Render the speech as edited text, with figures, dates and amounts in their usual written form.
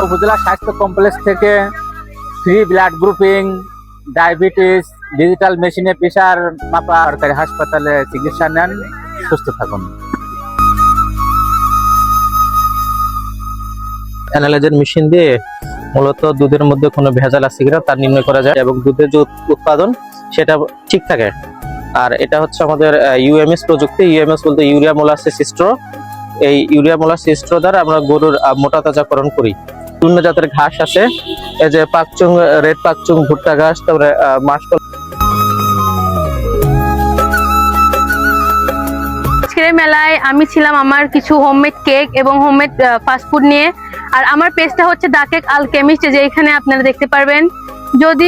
উপজেলা স্বাস্থ্য কমপ্লেক্স থেকে free blood grouping, diabetes, digital মেশিনে প্রেসার মাপা, সরকারি হাসপাতালে চিকিৎসা নেন, সুস্থ থাকুন। অ্যানালাইজার মেশিন দিয়ে মূলত দুধের মধ্যে কোনো ভেজাল আছে কিনা তা নির্ণয় করা যায় এবং দুধের যে উৎপাদন সেটা ঠিক থাকে। আর এটা হচ্ছে আমাদের ইউএমএস প্রযুক্তি। ইউএমএস বলতে ইউরিয়া মোলাসিস স্ট্রো। এই ইউরিয়া মোলাসিস স্ট্রো দ্বারা আমরা গরুর মোটা তাজাকরণ করি। বিভিন্ন জাতের ঘাস আছে, এই যে পাকচুং, রেড পাকচুং, ভুট্টা ঘাস, তারপরে মাসকলাই। আজকের মেলায় আমি ছিলাম আমার কিছু হোমমেড কেক এবং হোমমেড ফাস্টফুড নিয়ে। আর আমার পেজটা হচ্ছে দা কেক আলকেমিস্ট, যে এখানে আপনারা দেখতে পারবেন। যদি